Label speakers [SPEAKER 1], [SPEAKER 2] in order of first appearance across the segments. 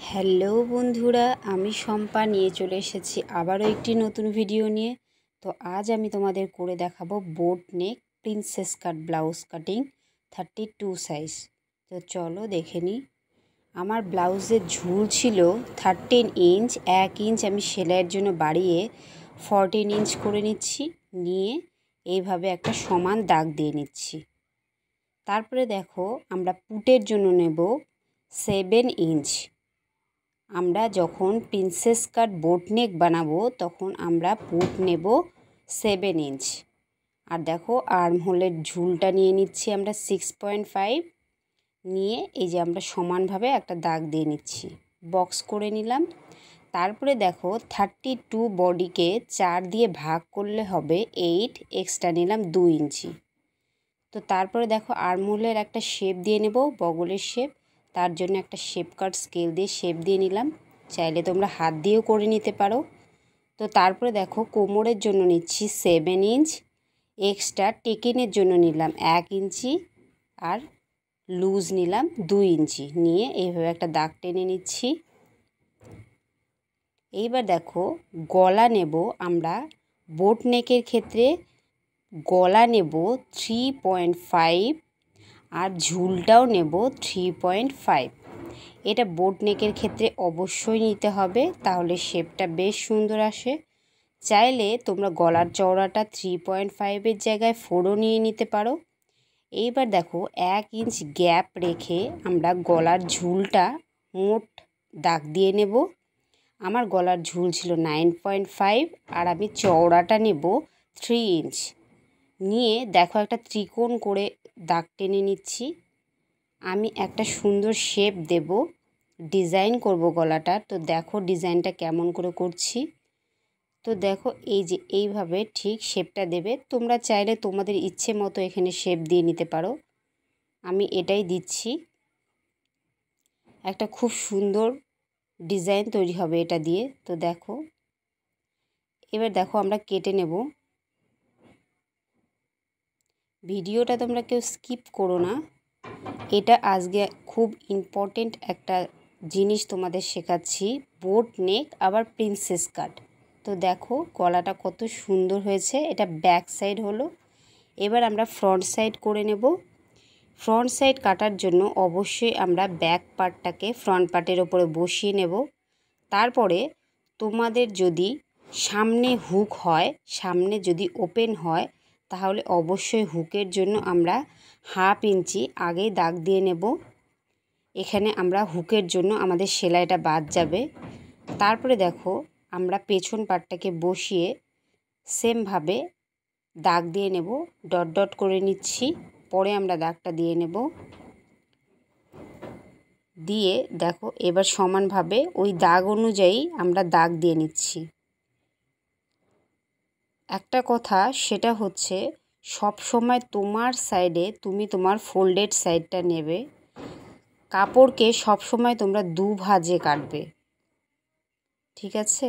[SPEAKER 1] Hello বন্ধুরা, আমি শম্পা নিয়ে চলে এসেছি আবারও একটি নতুন ভিডিও নিয়ে। তো আজ আমি তোমাদের করে দেখাবো boat neck princess cut blouse cutting 32 size. তো চলো দেখে নিই। আমার ব্লাউজের ঝুল ছিল 13 ইঞ্চ, 1 ইঞ্চ আমি সেলাইয়ের জন্য বাড়িয়ে 14 ইঞ্চ করে নিচ্ছি। নিয়ে এইভাবে একটা সমান দাগ দিয়ে নিচ্ছি। তারপরে দেখো, আমরা পুটের জন্য নেব 7 ইঞ্চ। আমরা যখন প্রিন্সেস কাট বোট নেক বানাবো তখন আমরা পুট নেব 7 ইঞ্চ। আর দেখো, আর্ম হোলের ঝুলটা নিয়ে নিচ্ছি আমরা 6.5। নিয়ে এই যে আমরা সমানভাবে একটা দাগ দিয়ে নিচ্ছি, বক্স করে নিলাম। তারপরে দেখো 32 বডিকে 4 দিয়ে ভাগ করলে হবে 8, এক্সট্রা নিলাম 2 ইঞ্চি। তো তারপরে দেখো আর্ম হোলের একটা শেপ দিয়ে নেব, বগলের শেপ। তার জন্য একটা শেপ কাট স্কেল দিয়ে শেপ দিয়ে নিলাম, চাইলে তোমরা হাত দিয়েও করে নিতে পারো। তো তারপরে দেখো কোমরের জন্য নিচ্ছি 7 ইঞ্চ, এক্সট্রা টেকিনের জন্য নিলাম 1 ইঞ্চি, আর লুজ নিলাম 2 ইঞ্চি। নিয়ে এইভাবে একটা দাগ টেনে নিচ্ছি। এইবার দেখো গলা নেব আমরা বোট নেকের ক্ষেত্রে, গলা নেব 3.5 আর ঝুলটাও নেব 3.5। এটা বোট নেকের ক্ষেত্রে অবশ্যই নিতে হবে, তাহলে শেপটা বেশ সুন্দর আসে। চাইলে তোমরা গলার চওড়াটা 3.5-এর জায়গায় 4ও নিয়ে নিতে পারো। এইবার দেখো 1 ইঞ্চ গ্যাপ রেখে আমরা গলার ঝুলটা মোট দাগ দিয়ে নেব। আমার গলার ঝুল ছিল 9.5 আর আমি চওড়াটা নেব 3 ইঞ্চ। নিয়ে দেখো একটা ত্রিকোণ করে দাগ টেনে নিচ্ছি। আমি একটা সুন্দর শেপ দেব, ডিজাইন করব গলাটার। তো দেখো ডিজাইনটা কেমন করে করছি। তো দেখো এই যে এইভাবে ঠিক শেপটা দেবে। তোমরা চাইলে তোমাদের ইচ্ছে মতো এখানে শেপ দিয়ে নিতে পারো। আমি এটাই দিচ্ছি। একটা খুব সুন্দর ডিজাইন তৈরি হবে এটা দিয়ে। তো দেখো, এবার দেখো আমরা কেটে নেব। ভিডিওটা তোমরা কেউ স্কিপ করো না। এটা আজকে খুব ইম্পর্টেন্ট একটা জিনিস তোমাদের শেখাচ্ছি, বোট নেক আবার প্রিন্সেস কাট। তো দেখো গলাটা কত সুন্দর হয়েছে। এটা ব্যাক সাইড হলো। এবার আমরা ফ্রন্ট সাইড করে নেব। ফ্রন্ট সাইড কাটার জন্য অবশ্যই আমরা ব্যাক পার্টটাকে ফ্রন্ট পার্টের ওপরে বসিয়ে নেব। তারপরে তোমাদের যদি সামনে হুক হয়, সামনে যদি ওপেন হয়, তাহলে অবশ্যই হুকের জন্য আমরা 1/2 ইঞ্চি আগেই দাগ দিয়ে নেব। এখানে আমরা হুকের জন্য আমাদের সেলাইটা বাদ যাবে। তারপরে দেখো আমরা পেছন পাটটাকে বসিয়ে সেমভাবে দাগ দিয়ে নেব, ডট ডট করে নিচ্ছি। পরে আমরা দাগটা দিয়ে নেব। দিয়ে দেখো এবার সমানভাবে ওই দাগ অনুযায়ী আমরা দাগ দিয়ে নিচ্ছি। একটা কথা, সেটা হচ্ছে সব সময় তোমার সাইডে তুমি তোমার ফোল্ডেড সাইডটা নেবে। কাপড়কে সব সময় তোমরা 2 ভাঁজে কাটবে, ঠিক আছে?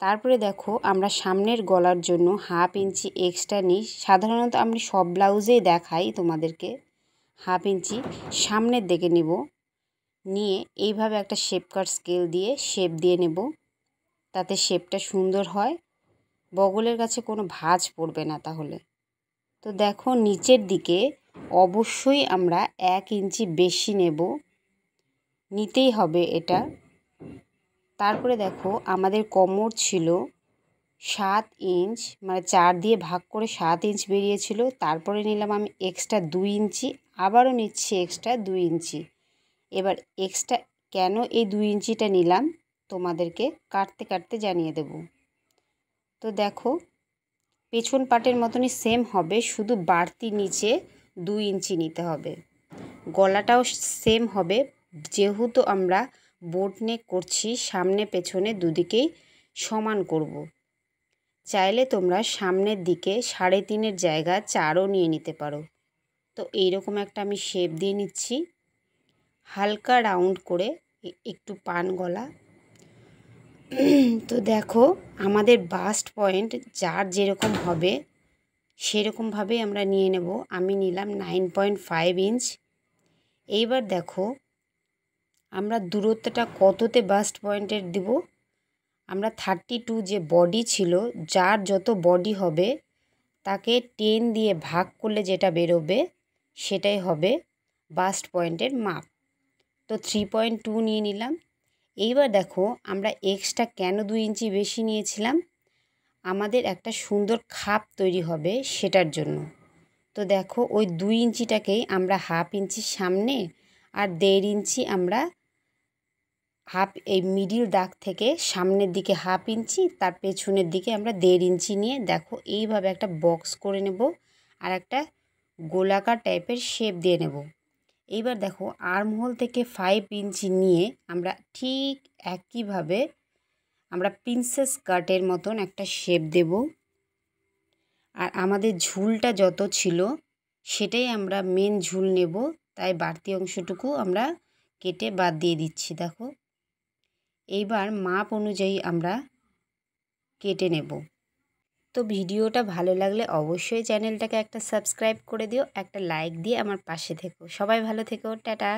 [SPEAKER 1] তারপরে দেখো আমরা সামনের গলার জন্য 1/2 ইঞ্চি এক্সট্রা নিই। সাধারণত আমি সব ব্লাউজেই দেখাই তোমাদেরকে 1/2 ইঞ্চি সামনের দিকে নেব। নিয়ে এইভাবে একটা শেপ কাট স্কেল দিয়ে শেপ দিয়ে নেব, তাতে শেপটা সুন্দর হয়, বগলের কাছে কোনো ভাঁজ পড়বে না তাহলে। তো দেখো নিচের দিকে অবশ্যই আমরা 1 ইঞ্চি বেশি নেব, নিতেই হবে এটা। তারপরে দেখো আমাদের কোমর ছিল 7 ইঞ্চ, মানে 4 দিয়ে ভাগ করে 7 ইঞ্চ বেরিয়েছিল। তারপরে নিলাম আমি এক্সট্রা 2 ইঞ্চি, আবারও নিচ্ছি এক্সট্রা 2 ইঞ্চি। এবার এক্সট্রা কেন এই 2 ইঞ্চিটা নিলাম তোমাদেরকে কাটতে কাটতে জানিয়ে দেব। তো দেখো পেছন পাটের মতনই সেম হবে, শুধু বাড়তি নিচে 2 ইঞ্চি নিতে হবে। গলাটাও সেম হবে, যেহেতু আমরা বোট নেক করছি সামনে পেছনে দুদিকেই সমান করব। চাইলে তোমরা সামনের দিকে 3.5-এর জায়গা 4ও নিয়ে নিতে পারো। তো এইরকম একটা আমি শেপ দিয়ে নিচ্ছি, হালকা রাউন্ড করে, একটু পান গলা। তো দেখো আমাদের বাস্ট পয়েন্ট যার যেরকম হবে সেরকমভাবেই আমরা নিয়ে নেব। আমি নিলাম 9.5 ইঞ্চ। এইবার দেখো আমরা দূরত্বটা কততে বাস্ট পয়েন্টের দিব, আমরা 32 যে বডি ছিল, যার যত বডি হবে তাকে 10 দিয়ে ভাগ করলে যেটা বেরোবে সেটাই হবে বাস্ট পয়েন্টের মাপ। তো 3.2 নিয়ে নিলাম। এইবার দেখো আমরা এক্সট্রা কেন 2 ইঞ্চি বেশি নিয়েছিলাম, আমাদের একটা সুন্দর খাপ তৈরি হবে সেটার জন্য। তো দেখো ওই 2 ইঞ্চিটাকেই আমরা হাফ ইঞ্চি সামনে আর 1.5 ইঞ্চি আমরা এই মিডিল দাগ থেকে সামনের দিকে হাফ ইঞ্চি, তার পেছনের দিকে আমরা 1.5 ইঞ্চি নিয়ে দেখো এইভাবে একটা বক্স করে নেব আর একটা গোলাকার টাইপের শেপ দিয়ে নেব। এইবার দেখো আর্মহোল থেকে 5 ইঞ্চি নিয়ে আমরা ঠিক একইভাবে আমরা প্রিন্সেস কাটের মতন একটা শেপ দেব। আর আমাদের ঝুলটা যত ছিল সেটাই আমরা মেন ঝুল নেব, তাই বাড়তি অংশটুকু আমরা কেটে বাদ দিয়ে দিচ্ছি। দেখো এইবার মাপ অনুযায়ী আমরা কেটে নেব। তো ভিডিওটা ভালো লাগলে অবশ্যই চ্যানেলটাকে একটা সাবস্ক্রাইব করে দিও, একটা লাইক দিয়ে আমার পাশে থেকো। সবাই ভালো থেকো, টাটা।